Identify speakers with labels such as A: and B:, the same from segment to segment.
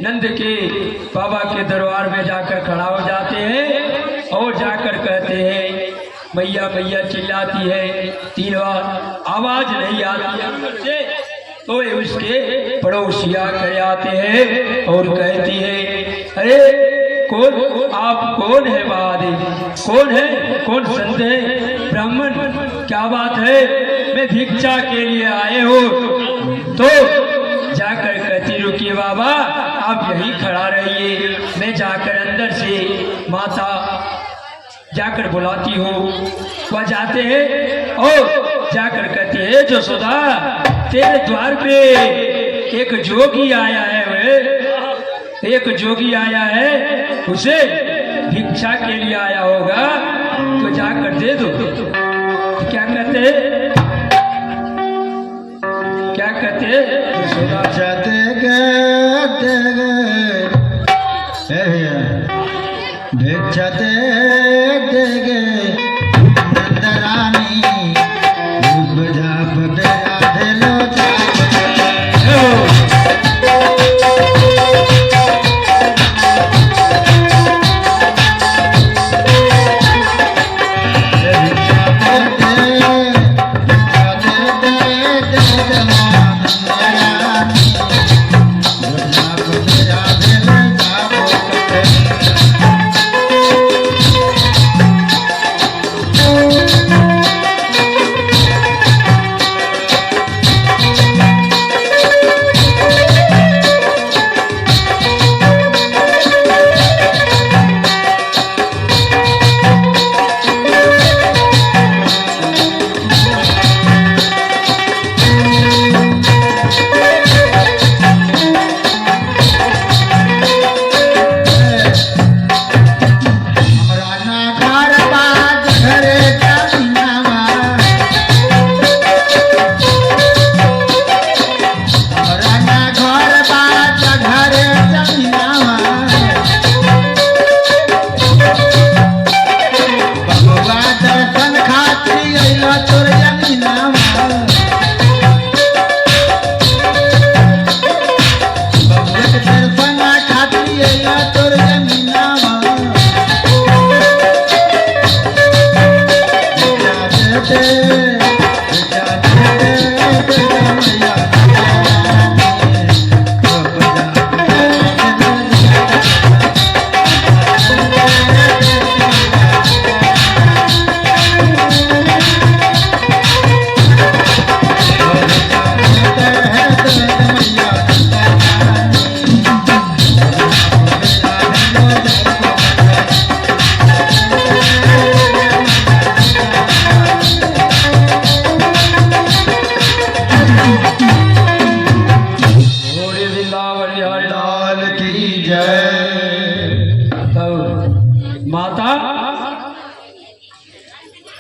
A: नंद के बाबा के दरबार में जाकर खड़ा हो जाते हैं और जाकर कहते हैं मैया मैया चिल्लाती है 3 बार, आवाज नहीं आती अंदर से। तो उसके पड़ोसी आकर आते हैं और कहती है अरे कौन आप कौन है महादेव, कौन है, कौन संत है, ब्राह्मण, क्या बात है, मैं भिक्षा के लिए आए हो। तो जाकर कहती रुकिए बाबा आप यहीं खड़ा रहिए, मैं जाकर अंदर से माता जाकर बुलाती हूँ। वह जाते हैं और जाकर कहते हैं जसोदा तेरे द्वार पे एक जोगी आया है, वे एक जोगी आया है, उसे भिक्षा के लिए आया होगा तो जाकर दे दो। क्या कहते हैं, क्या कहते हैं जसोदा
B: भिक्षा देगे नंदरानी बुझा पटेरा देलो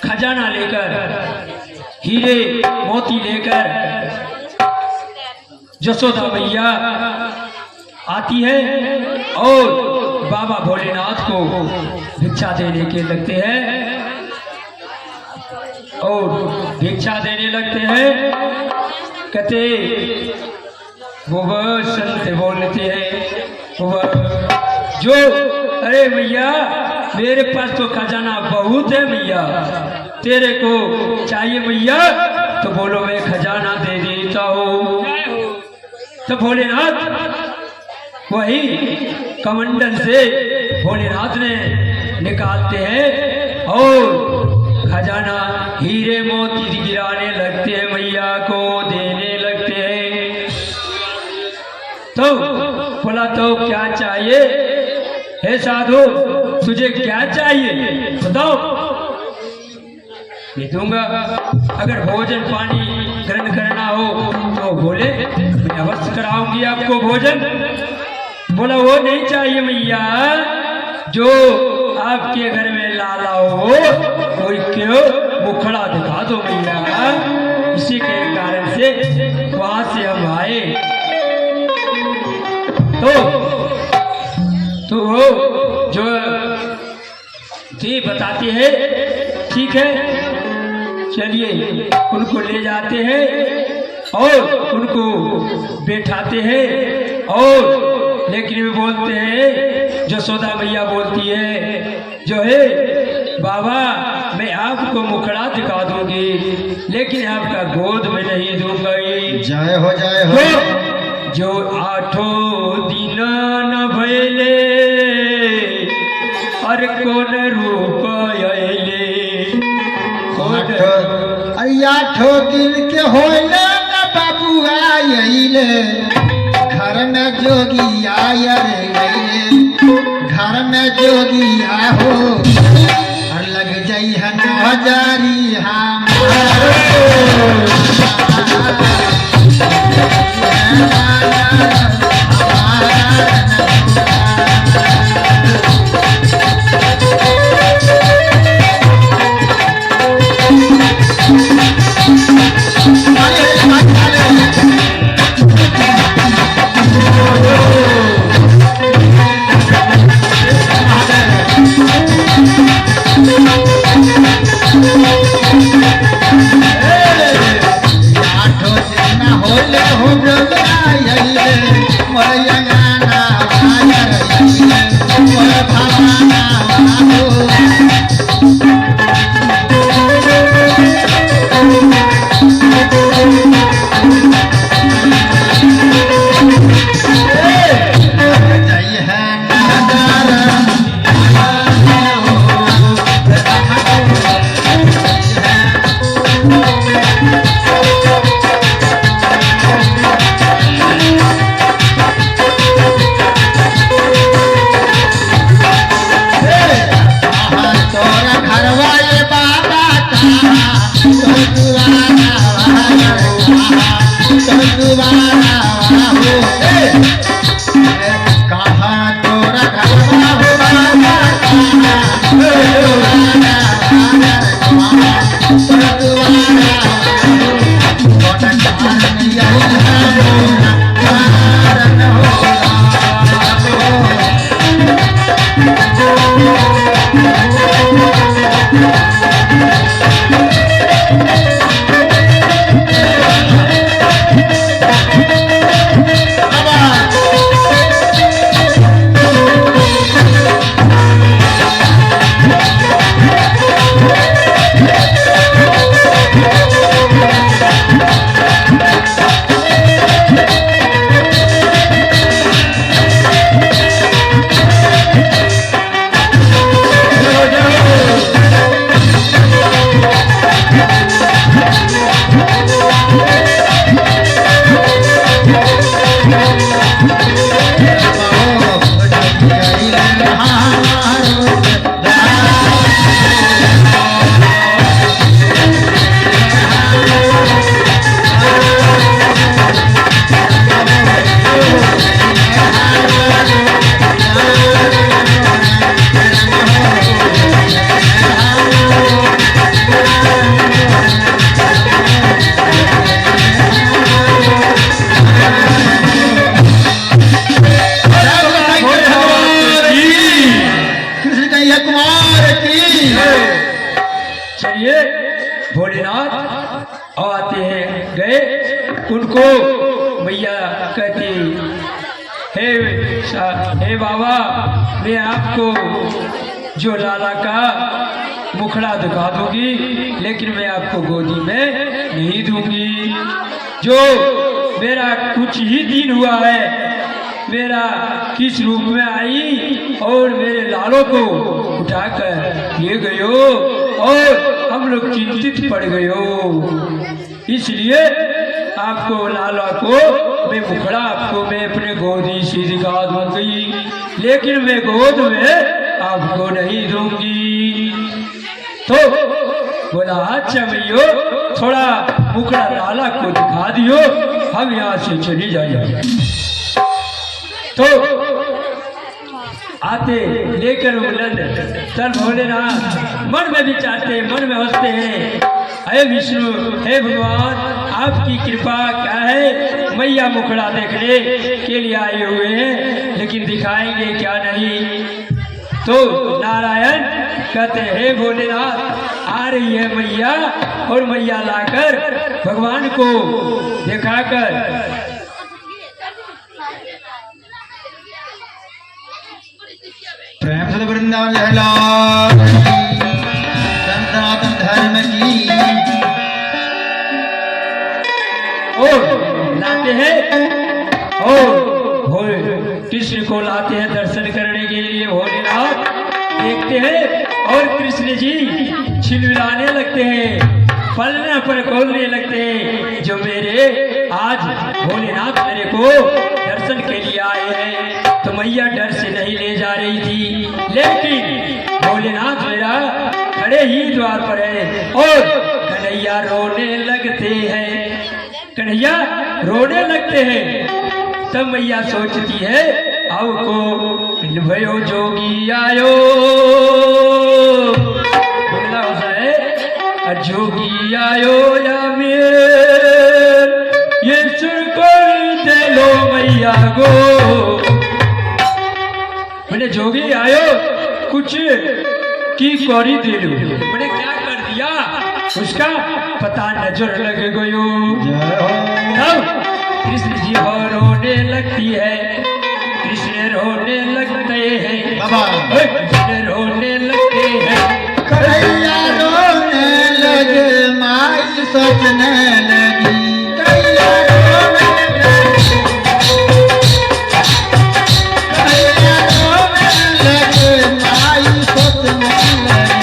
A: खजाना लेकर, हीरे मोती लेकर जसोदा मैया आती है और बाबा भोलेनाथ को भिक्षा देने के लगते हैं और भिक्षा देने लगते हैं। कहते वो संत बोलते हैं वो जो अरे मैया मेरे पास तो खजाना बहुत है मैया, तेरे को चाहिए मैया तो बोलो मैं खजाना दे देता हूँ। तो भोलेनाथ वही कमंडल से भोलेनाथ ने निकालते हैं और खजाना हीरे मोती गिराने लगते हैं, मैया को देने लगते हैं। तो बोला तो क्या चाहिए हे साधु, तुझे क्या चाहिए बताओ, मैं दूंगा। अगर भोजन पानी ग्रहण करना हो तो बोले मैं अवश्य कराऊंगी आपको भोजन। बोला वो नहीं चाहिए मैया, जो आपके घर में लाला हो कोई क्यों मुखड़ा दिखा दो मैया। इसी के कारण से वहां से हम आए। तो वो जो थी बताती है ठीक है चलिए, उनको ले जाते हैं और उनको बैठाते हैं और लेकिन बोलते हैं, जसोदा मैया बोलती है जो है बाबा मैं आपको मुखड़ा दिखा दूंगी लेकिन आपका गोद में नहीं दूंगी।
B: जय हो जय हो।
A: जो 8 दिन न भैले और कौन रूप अइले
B: अरे 8 दिन के होले न बाबुआ अइले घर में जोगी आया रे अइले घर में जोगी आहो और लग जाई है हजारी
A: भोलेनाथ आते हैं गए उनको मैया कहती हे बाबा मैं आपको जो लाला का मुखड़ा दिखा दूंगी लेकिन मैं आपको गोदी में नहीं दूंगी। जो मेरा कुछ ही दिन हुआ है मेरा किस रूप में आई और मेरे लालों को उठाकर ले गयो और हम लोग चिंतित पड़ गयो, इसलिए आपको लाला को मैं मुखड़ा आपको मैं अपने गोदी से दिखा दूंगी लेकिन मैं गोद में आपको नहीं दूंगी। तो बोला अच्छा भैया थोड़ा मुखड़ा लाला को दिखा दियो हम यहाँ से चली जाएंगे। तो आते लेकर बुलंद तब भोलेनाथ मन में विचारते मन में हंसते हैं, हे विष्णु हे भगवान आपकी कृपा क्या है, मैया मुखड़ा देखने के लिए आए हुए हैं लेकिन दिखाएंगे क्या नहीं। तो नारायण कहते हे भोलेनाथ आ रही है मैया और मैया लाकर भगवान को दिखाकर
B: प्रेम से वृंदावन लहला सनातन धर्म की।
A: और लाते हैं और कृष्ण को लाते हैं दर्शन करने के लिए। भोलेनाथ देखते हैं और कृष्ण जी छिलमिलाने लगते हैं, पलने पर खोलने लगते हैं। जो मेरे आज भोलेनाथ मेरे को दर्शन के लिए आए हैं। तो मैया डर से नहीं ले जा रही थी, लेकिन भोलेनाथ मेरा खड़े ही द्वार पर है और कन्हैया रोने लगते हैं। कन्हैया रोने लगते हैं। तब मैया सोचती है अब को भयो जोगी आयो, बोला होता है जोगी आयो या मेर ये सुन कर दे लो मैया गो। मैंने जोगी आयो कुछ की कौरी दे लो। मैंने क्या कर दिया उसका पता नजर लग गयो। तब कृष्ण जी हो रोने लगती है, कृष्ण रोने लगते हैं, कृष्ण रोने लगते हैं।
B: कन्हैया रोने लगे माई सोचने लगी। कन्हैया रोने लगे, कन्हैया रोने लगे माई सोचने लगी।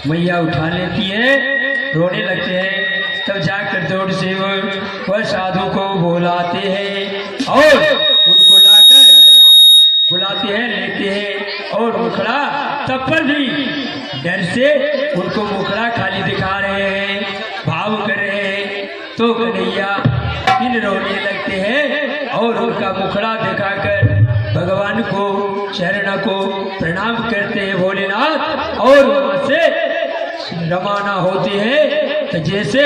A: मैया उठा लेती है, रोने लगते हैं। तब जाकर दौड़ से वह साधु को बुलाते हैं और उनको लाकर बुलाते हैं, लेते हैं और मुखड़ा तब पर भी डर से उनको मुखड़ा खाली दिखा रहे हैं, भाव कर रहे हैं। तो कन्हैया फिर रोने लगते हैं और उनका मुखड़ा दिखाकर भगवान को चरण को प्रणाम करते हैं भोलेनाथ। और वहां से रवाना होते हैं। तो जैसे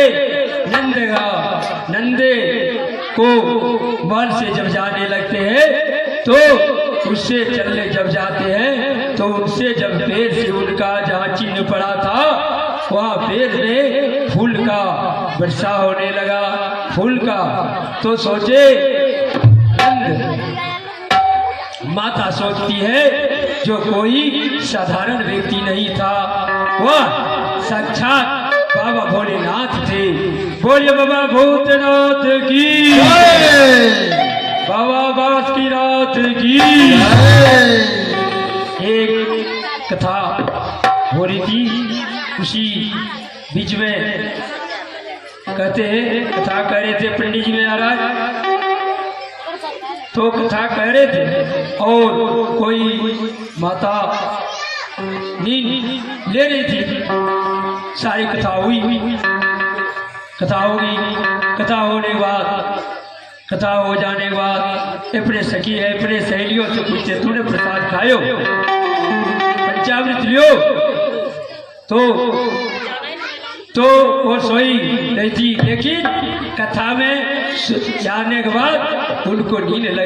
A: नंदे को बल से जब जाने लगते हैं तो उससे चलने जब जाते हैं तो उनसे जब पैर से उनका जहाँ चिन्ह पड़ा था वहाँ पैर में फूल का वर्षा होने लगा, फूल का। तो सोचे नंद माता सोचती है जो कोई साधारण व्यक्ति नहीं था, वह साक्षात बाबा भोलेनाथ थे। बोलिए बाबा भूतनाथ की, बाबा बासुकीनाथ की। एक कथा हो रही थी, उसी बीच में कहते हैं कथा कह रहे थे पंडित जी महाराज, तो कथा कह रहे थे और कोई माता नींद ले रही थी। सारी कथा हुई, कथा होगी, कथा होने के बाद कथा हो जाने के बाद अपने सखी है अपने सहेलियों से पूछते तूने प्रसाद खायो पंचामृत लियो तो वो सोई नहीं थी, लेकिन कथा में जाने के बाद उनको नींद लगी।